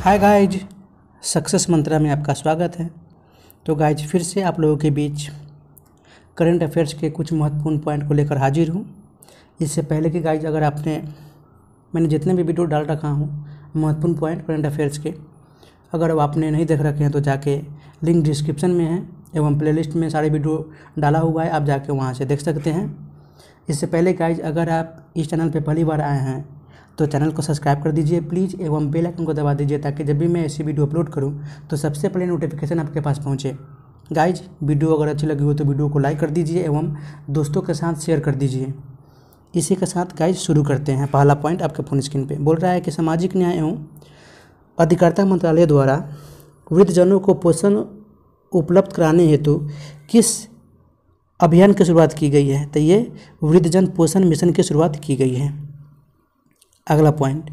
Hi guys, success मंत्रा में आपका स्वागत है। तो गाइज फिर से आप लोगों के बीच करंट अफेयर्स के कुछ महत्वपूर्ण पॉइंट को लेकर हाजिर हूँ। इससे पहले कि गाइज अगर मैंने जितने भी वीडियो डाल रखा हूँ महत्वपूर्ण पॉइंट करंट अफेयर्स के, अगर आपने नहीं देख रखे हैं तो जाके लिंक डिस्क्रिप्शन में है एवं प्लेलिस्ट में सारे वीडियो डाला हुआ है, आप जाके वहाँ से देख सकते हैं। इससे पहले गाइज अगर आप इस चैनल पर पहली बार आए हैं तो चैनल को सब्सक्राइब कर दीजिए प्लीज़ एवं बेल आइकन को दबा दीजिए ताकि जब भी मैं ऐसी वीडियो अपलोड करूं तो सबसे पहले नोटिफिकेशन आपके पास पहुंचे। गाइज वीडियो अगर अच्छी लगी हो तो वीडियो को लाइक कर दीजिए एवं दोस्तों के साथ शेयर कर दीजिए। इसी के साथ गाइज शुरू करते हैं। पहला पॉइंट आपके फोन स्क्रीन पे बोल रहा है कि सामाजिक न्याय एवं अधिकारिता मंत्रालय द्वारा वृद्धजनों को पोषण उपलब्ध कराने हेतु किस अभियान की शुरुआत की गई है? तो ये वृद्धजन पोषण मिशन की शुरुआत की गई है। अगला पॉइंट,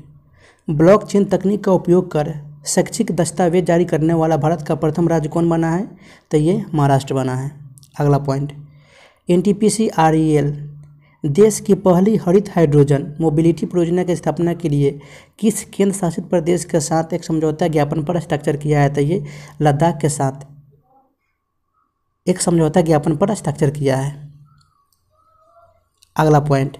ब्लॉकचेन तकनीक का उपयोग कर शैक्षिक दस्तावेज जारी करने वाला भारत का प्रथम राज्य कौन बना है? तो ये महाराष्ट्र बना है। अगला पॉइंट, NTPC REL देश की पहली हरित हाइड्रोजन मोबिलिटी परियोजना की स्थापना के लिए किस केंद्र शासित प्रदेश के साथ एक समझौता ज्ञापन पर हस्ताक्षर किया है? तो ये लद्दाख के साथ एक समझौता ज्ञापन पर हस्ताक्षर किया है। अगला पॉइंट,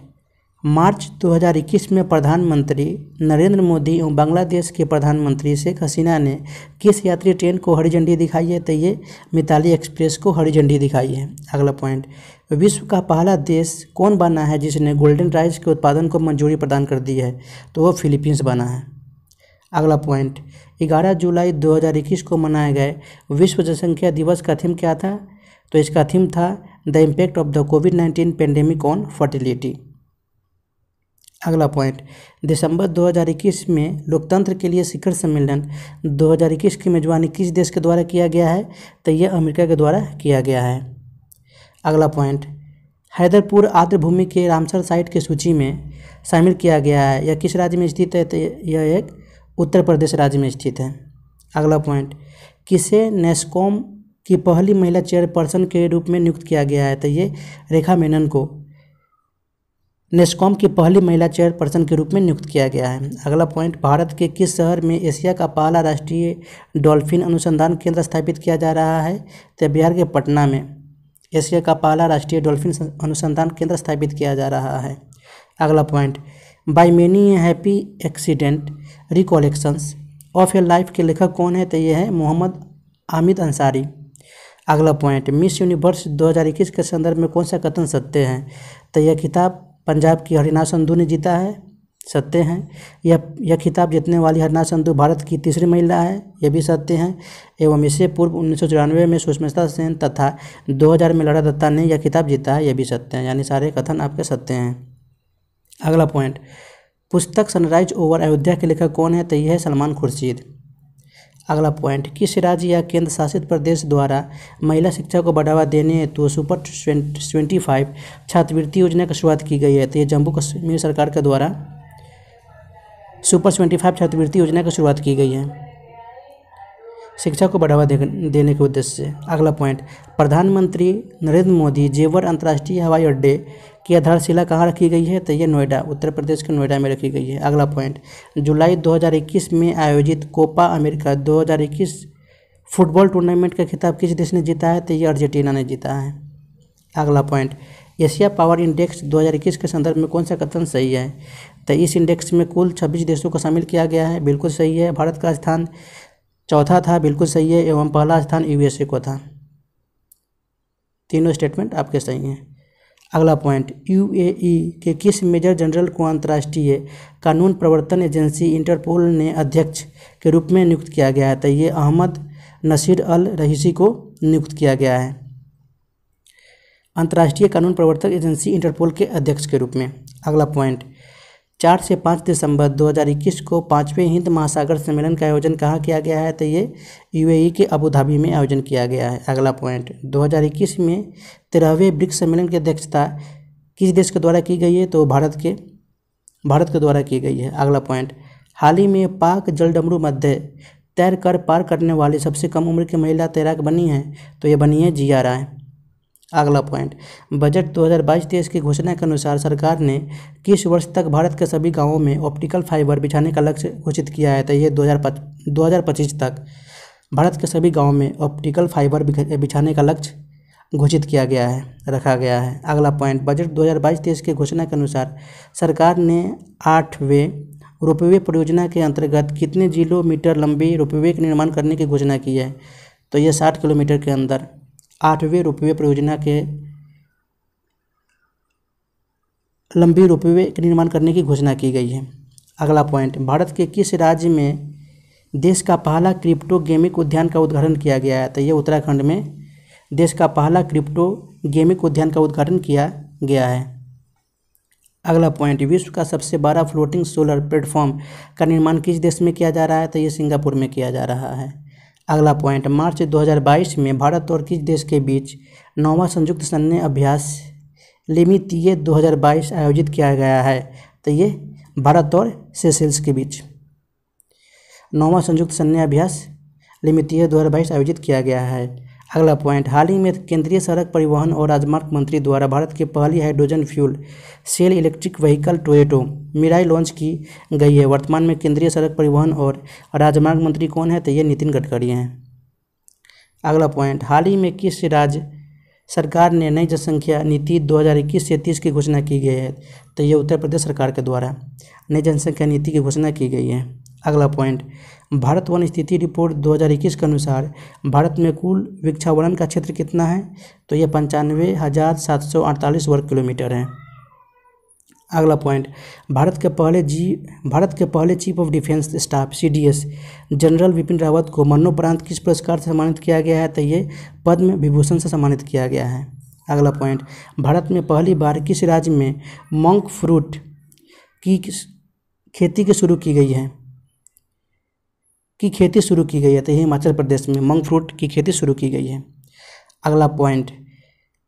मार्च 2021 में प्रधानमंत्री नरेंद्र मोदी एवं बांग्लादेश के प्रधानमंत्री शेख हसीना ने किस यात्री ट्रेन को हरी झंडी दिखाई है? तो ये मिताली एक्सप्रेस को हरी झंडी दिखाई है। अगला पॉइंट, विश्व का पहला देश कौन बना है जिसने गोल्डन राइस के उत्पादन को मंजूरी प्रदान कर दी है? तो वो फिलीपींस बना है। अगला पॉइंट, 11 जुलाई 2021 को मनाए गए विश्व जनसंख्या दिवस का थीम क्या था? तो इसका थीम था the impact of the covid pandemic on fertility. अगला पॉइंट, दिसंबर 2021 में लोकतंत्र के लिए शिखर सम्मेलन 2021 की मेजबानी किस देश के द्वारा किया गया है? तो यह अमेरिका के द्वारा किया गया है। अगला पॉइंट, हैदरपुर आर्द्रभूमि के रामसर साइट की सूची में शामिल किया गया है, यह किस राज्य में स्थित है? तो यह एक उत्तर प्रदेश राज्य में स्थित है। अगला पॉइंट, किसे नेस्कॉम की पहली महिला चेयरपर्सन के रूप में नियुक्त किया गया है? तो ये रेखा मेनन को नेस्कॉम की पहली महिला चेयरपर्सन के रूप में नियुक्त किया गया है। अगला पॉइंट, भारत के किस शहर में एशिया का पहला राष्ट्रीय डॉल्फिन अनुसंधान केंद्र स्थापित किया जा रहा है? तो बिहार के पटना में एशिया का पहला राष्ट्रीय डॉल्फिन अनुसंधान केंद्र स्थापित किया जा रहा है। अगला point, by many happy accident recollections of a life के लेखक कौन है? तो ये है मोहम्मद आमिद अंसारी। अगला पॉइंट, मिस यूनिवर्स 2021 के संदर्भ में कौन सा कथन सत्य है? तो यह खिताब पंजाब की हरिना संधू ने जीता है, सत्य हैं। यह खिताब जीतने वाली हरिना संधू भारत की तीसरी महिला है, यह भी सत्य हैं। एवं इससे पूर्व 1994 में सुष्मिता सेन तथा 2000 में लड़ा दत्ता ने यह खिताब जीता है, यह भी सत्य हैं। यानी सारे कथन आपके सत्य हैं। अगला पॉइंट, पुस्तक सनराइज ओवर अयोध्या के लेखक कौन है? तो यह है सलमान खुर्शीद। अगला पॉइंट, किस राज्य या केंद्र शासित प्रदेश द्वारा महिला शिक्षा को बढ़ावा देने हेतु सुपर 25 छात्रवृत्ति योजना की शुरुआत की गई है? तो ये जम्मू कश्मीर सरकार के द्वारा सुपर 25 छात्रवृत्ति योजना की शुरुआत की गई है शिक्षा को बढ़ावा देने के उद्देश्य से। अगला पॉइंट, प्रधानमंत्री नरेंद्र मोदी जेवर अंतर्राष्ट्रीय हवाई अड्डे की आधारशिला कहाँ रखी गई है? तो ये नोएडा, उत्तर प्रदेश के नोएडा में रखी गई है। अगला पॉइंट, जुलाई 2021 में आयोजित कोपा अमेरिका 2021 फुटबॉल टूर्नामेंट का खिताब किस देश ने जीता है? तो ये अर्जेंटीना ने जीता है। अगला पॉइंट, एशिया पावर इंडेक्स 2021 के संदर्भ में कौन सा कथन सही है? तो इस इंडेक्स में कुल 26 देशों को शामिल किया गया है, बिल्कुल सही है। भारत का स्थान चौथा था, बिल्कुल सही है। एवं पहला स्थान USA को था। तीनों स्टेटमेंट आपके सही हैं। अगला पॉइंट, UAE के किस मेजर जनरल को अंतर्राष्ट्रीय कानून प्रवर्तन एजेंसी इंटरपोल ने अध्यक्ष के रूप में नियुक्त किया गया है? तो ये अहमद नसीर अल रहीसी को नियुक्त किया गया है अंतर्राष्ट्रीय कानून प्रवर्तन एजेंसी इंटरपोल के अध्यक्ष के रूप में। अगला पॉइंट, 4 से 5 दिसंबर 2021 को 5वें हिंद महासागर सम्मेलन का आयोजन कहाँ किया गया है? तो ये UAE के अबू धाबी में आयोजन किया गया है। अगला पॉइंट, 2021 में 13वें ब्रिक्स सम्मेलन की अध्यक्षता किस देश के द्वारा की गई है? तो भारत के द्वारा की गई है। अगला पॉइंट, हाल ही में पाक जलडमरू मध्य तैर कर पार करने वाली सबसे कम उम्र की महिला तैराक बनी है? तो ये बनी है जिया राय। अगला पॉइंट, बजट 2022-23 की घोषणा के अनुसार सरकार ने किस वर्ष तक भारत के सभी गांवों में ऑप्टिकल फाइबर बिछाने का लक्ष्य घोषित किया है? तो ये 2025 तक भारत के सभी गांवों में ऑप्टिकल फाइबर बिछाने का लक्ष्य घोषित किया गया है, रखा गया है। अगला पॉइंट, बजट 2022-23 की घोषणा के अनुसार सरकार ने 8वें रोपवे परियोजना के अंतर्गत कितने किलोमीटर लंबी रोपवे के निर्माण करने की घोषणा की है? तो ये 60 किलोमीटर के अंदर 8वें रोपवे परियोजना के लंबी रोपवे के निर्माण करने की घोषणा की गई है। अगला पॉइंट, भारत के किस राज्य में देश का पहला क्रिप्टो गेमिंग उद्यान का उद्घाटन किया गया है? तो ये उत्तराखंड में देश का पहला क्रिप्टो गेमिंग उद्यान का उद्घाटन किया गया है। अगला पॉइंट, विश्व का सबसे बड़ा फ्लोटिंग सोलर प्लेटफॉर्म का निर्माण किस देश में किया जा रहा है? तो ये सिंगापुर में किया जा रहा है। अगला पॉइंट, मार्च 2022 में भारत और किस देश के बीच 9वां संयुक्त सैन्य अभ्यास लिमितिये 2022 आयोजित किया गया है? तो ये भारत और सेशेल्स के बीच 9वां संयुक्त सैन्य अभ्यास लिमितिये 2022 आयोजित किया गया है। अगला पॉइंट, हाल ही में केंद्रीय सड़क परिवहन और राजमार्ग मंत्री द्वारा भारत की पहली hydrogen fuel cell electric vehicle Toyota Mirai launch की गई है। वर्तमान में केंद्रीय सड़क परिवहन और राजमार्ग मंत्री कौन है? तो ये नितिन गडकरी हैं। अगला पॉइंट, हाल ही में किस राज्य सरकार ने नई जनसंख्या नीति 2021 से 30 की घोषणा की गई है? तो ये उत्तर प्रदेश सरकार के द्वारा नई जनसंख्या नीति की घोषणा की गई है। अगला पॉइंट, भारत वन स्थिति रिपोर्ट 2021 के अनुसार भारत में कुल वृक्षावरण का क्षेत्र कितना है? तो ये 95,748 वर्ग किलोमीटर है। अगला पॉइंट, भारत के पहले chief of defence staff CDS general Vipin Rawat को मरणोपरांत किस पुरस्कार से सम्मानित किया गया है? तो ये पद्म विभूषण से सम्मानित किया गया है। अगला पॉइंट, भारत में पहली बार किस राज्य में मंक फ्रूट की खेती शुरू की गई है? तो हिमाचल प्रदेश में मंक फ्रूट की खेती शुरू की गई है। अगला पॉइंट,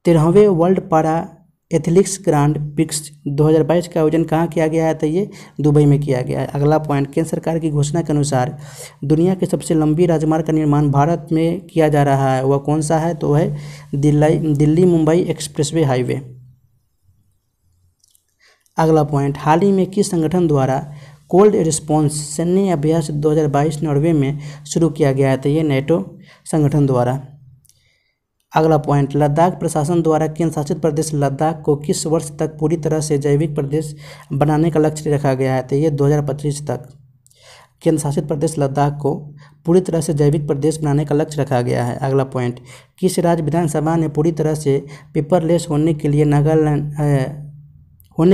13वें world para athletics grand prix 2022 का आयोजन कहाँ किया गया है? तो ये दुबई में किया गया है। अगला पॉइंट, केंद्र सरकार की घोषणा के अनुसार दुनिया की सबसे लंबी राजमार्ग का निर्माण भारत में किया जा रहा है, वह कौन सा है? तो वह है दिल्ली मुंबई एक्सप्रेसवे हाईवे। अगला पॉइंट, हाल ही में किस संगठन द्वारा कोल्ड रिस्पॉन्स सैन्य अभ्यास 2022 नॉर्वे में शुरू किया गया है? तो ये नेटो संगठन द्वारा। अगला पॉइंट, लद्दाख प्रशासन द्वारा केंद्र शासित प्रदेश लद्दाख को किस वर्ष तक पूरी तरह से जैविक प्रदेश बनाने का लक्ष्य रखा गया है? तो ये 2025 तक केंद्र शासित प्रदेश लद्दाख को पूरी तरह से जैविक प्रदेश बनाने का लक्ष्य रखा गया है। अगला पॉइंट, किस राज्य विधानसभा ने पूरी तरह से पेपरलेस होने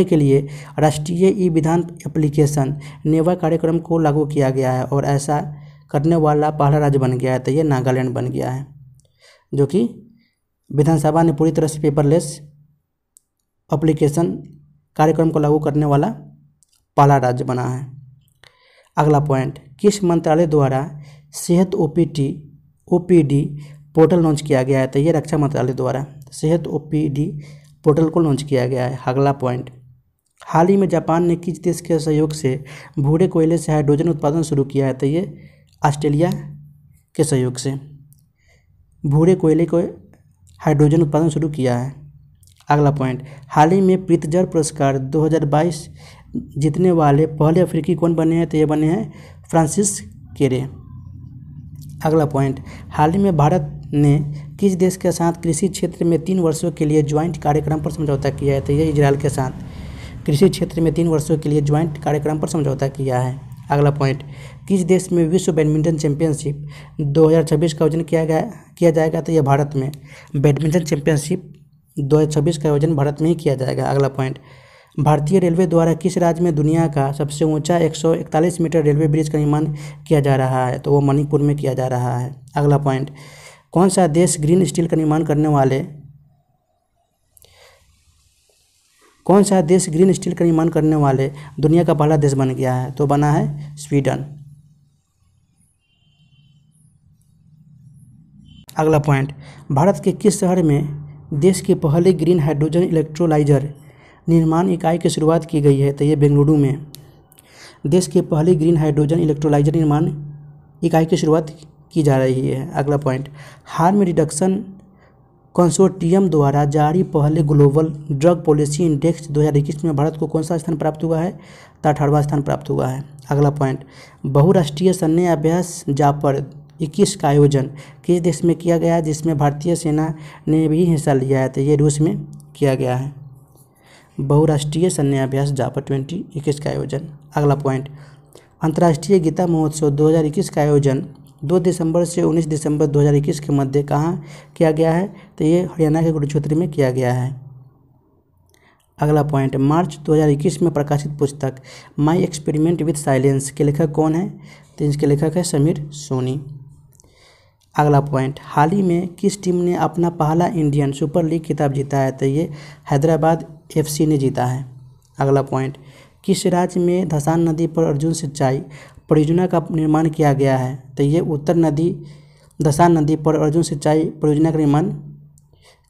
के लिए राष्ट्रीय ई विधान एप्लीकेशन नेवा कार्यक्रम को लागू किया गया है और ऐसा करने वाला पहला राज्य बन गया है? तो ये नागालैंड बन गया है, जो कि विधानसभा ने पूरी तरह से पेपरलेस एप्लीकेशन कार्यक्रम को लागू करने वाला पहला राज्य बना है। अगला पॉइंट, किस मंत्रालय द्वारा सेहत OPD पोर्टल लॉन्च किया गया है? तो ये रक्षा मंत्रालय द्वारा सेहत OPD पोर्टल को लॉन्च किया गया है। अगला पॉइंट, हाल ही में जापान ने किस देश के सहयोग से भूरे कोयले से हाइड्रोजन उत्पादन शुरू किया है? तो ये ऑस्ट्रेलिया के सहयोग से भूरे कोयले को हाइड्रोजन उत्पादन शुरू किया है। अगला पॉइंट, हाल ही में प्रित्जर पुरस्कार 2022 जीतने वाले पहले अफ्रीकी कौन बने हैं? तो ये बने हैं फ्रांसिस केरे। अगला पॉइंट, हाल ही में भारत ने किस देश के साथ कृषि क्षेत्र में 3 वर्षों के लिए ज्वाइंट कार्यक्रम पर समझौता किया है? तो ये इजराइल के साथ कृषि क्षेत्र में 3 वर्षों के लिए ज्वाइंट कार्यक्रम पर समझौता किया है। अगला पॉइंट, किस देश में विश्व बैडमिंटन चैंपियनशिप 2026 का आयोजन किया जाएगा? तो यह भारत में बैडमिंटन चैंपियनशिप 2026 का आयोजन भारत में ही किया जाएगा। अगला पॉइंट, भारतीय रेलवे द्वारा किस राज्य में दुनिया का सबसे ऊंचा 141 मीटर रेलवे ब्रिज का निर्माण किया जा रहा है? तो वो मणिपुर में किया जा रहा है। अगला पॉइंट, कौन सा देश ग्रीन स्टील का निर्माण करने वाले दुनिया का पहला देश बन गया है? तो बना है स्वीडन। अगला पॉइंट, भारत के किस शहर में देश की पहली ग्रीन हाइड्रोजन इलेक्ट्रोलाइजर निर्माण इकाई की शुरुआत की गई है? तो ये बेंगलुरु में देश की पहली ग्रीन हाइड्रोजन इलेक्ट्रोलाइजर निर्माण इकाई की शुरुआत की जा रही है। अगला पॉइंट, हार्म रिडक्शन कंसोर्टियम द्वारा जारी पहले ग्लोबल ड्रग पॉलिसी इंडेक्स 2021 में भारत को कौन सा स्थान प्राप्त हुआ है? तो 18वां स्थान प्राप्त हुआ है। अगला पॉइंट, बहुराष्ट्रीय सैन्य अभ्यास जापर 21 का आयोजन किस देश में किया गया जिसमें भारतीय सेना ने भी हिस्सा लिया है? तो ये रूस में किया गया है। बहुराष्ट्रीय सैन्य अभ्यास जापर 2021 का आयोजन। अगला पॉइंट, अंतर्राष्ट्रीय गीता महोत्सव 2021 का आयोजन 2 दिसंबर से 19 दिसंबर 2021 के मध्य कहाँ किया गया है? तो ये हरियाणा के कुरुक्षेत्र में किया गया है। अगला पॉइंट, मार्च 2021 में प्रकाशित पुस्तक माई एक्सपेरिमेंट विथ साइलेंस के लेखक कौन है? तो इसके लेखक है समीर सोनी। अगला पॉइंट, हाल ही में किस टीम ने अपना पहला इंडियन सुपर लीग खिताब जीता है? तो ये हैदराबाद FC ने जीता है। अगला पॉइंट, किस राज्य में धसान नदी पर अर्जुन सिंचाई परियोजना का निर्माण किया गया है? तो ये उत्तर नदी धसान नदी पर अर्जुन सिंचाई परियोजना का निर्माण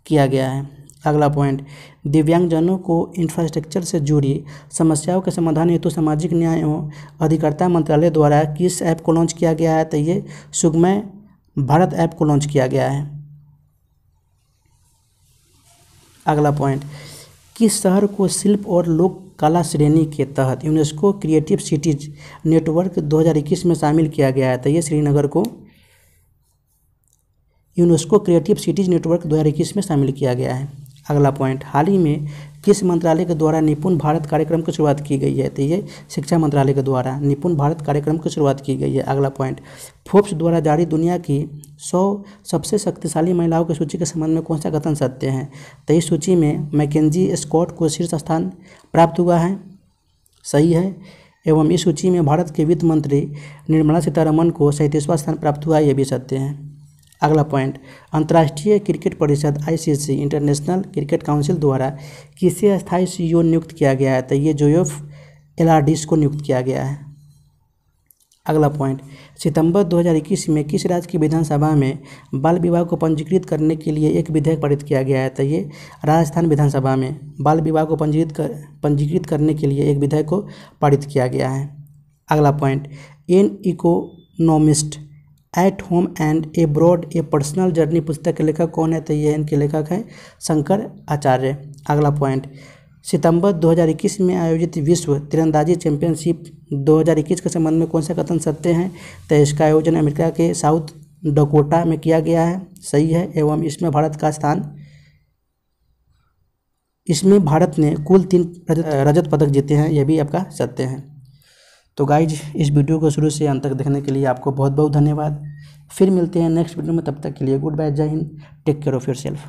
किया गया है। अगला पॉइंट, दिव्यांगजनों को इंफ्रास्ट्रक्चर से जुड़ी समस्याओं के समाधान हेतु सामाजिक न्याय एवं अधिकारिता मंत्रालय द्वारा किस ऐप को लॉन्च किया गया है? तो ये सुगमय भारत ऐप को लॉन्च किया गया है। अगला पॉइंट, किस शहर को शिल्प और लोक कला श्रेणी के तहत यूनेस्को क्रिएटिव सिटीज नेटवर्क 2021 में शामिल किया गया है? तो ये श्रीनगर को यूनेस्को क्रिएटिव सिटीज नेटवर्क 2021 में शामिल किया गया है। अगला पॉइंट, हाल ही में किस मंत्रालय के द्वारा निपुण भारत कार्यक्रम की शुरुआत की गई है? तो ये शिक्षा मंत्रालय के द्वारा निपुण भारत कार्यक्रम की शुरुआत की गई है। अगला पॉइंट, फोर्ब्स द्वारा जारी दुनिया की 100 सबसे शक्तिशाली महिलाओं की सूची के संबंध में कौन सा कथन सत्य है? तो इस सूची में मैकेंजी स्कॉट को शीर्ष स्थान प्राप्त हुआ है, सही है। एवं इस सूची में भारत के वित्त मंत्री निर्मला सीतारमण को 37वां स्थान प्राप्त हुआ, यह भी सत्य है। अगला पॉइंट, अंतर्राष्ट्रीय क्रिकेट परिषद ICC इंटरनेशनल क्रिकेट काउंसिल द्वारा किसे अस्थायी CEO नियुक्त किया गया है? तो ये जोयोफ एलार्डिस को नियुक्त किया गया है। अगला पॉइंट, सितंबर 2021 में किस राज्य की विधानसभा में बाल विवाह को पंजीकृत करने के लिए एक विधेयक पारित किया गया है? तो ये राजस्थान विधानसभा में बाल विवाह को पंजीकृत करने के लिए एक विधेयक को पारित किया गया है। अगला point, an economist at home and abroad A personal journey पुस्तक के लेखक कौन है? तो ये इनके लेखक हैं शंकर आचार्य। अगला पॉइंट, सितंबर 2021 में आयोजित विश्व तीरंदाजी चैंपियनशिप 2021 के संबंध में कौन सा कथन सत्य है? तो इसका आयोजन अमेरिका के साउथ डकोटा में किया गया है, सही है। एवं इसमें भारत ने कुल 3 रजत पदक जीते हैं, यह भी आपका सत्य है। तो गाइज, इस वीडियो को शुरू से अंत तक देखने के लिए आपको बहुत बहुत धन्यवाद। फिर मिलते हैं नेक्स्ट वीडियो में, तब तक के लिए गुड बाय, जय हिंद, टेक केयर ऑफ़ योरसेल्फ।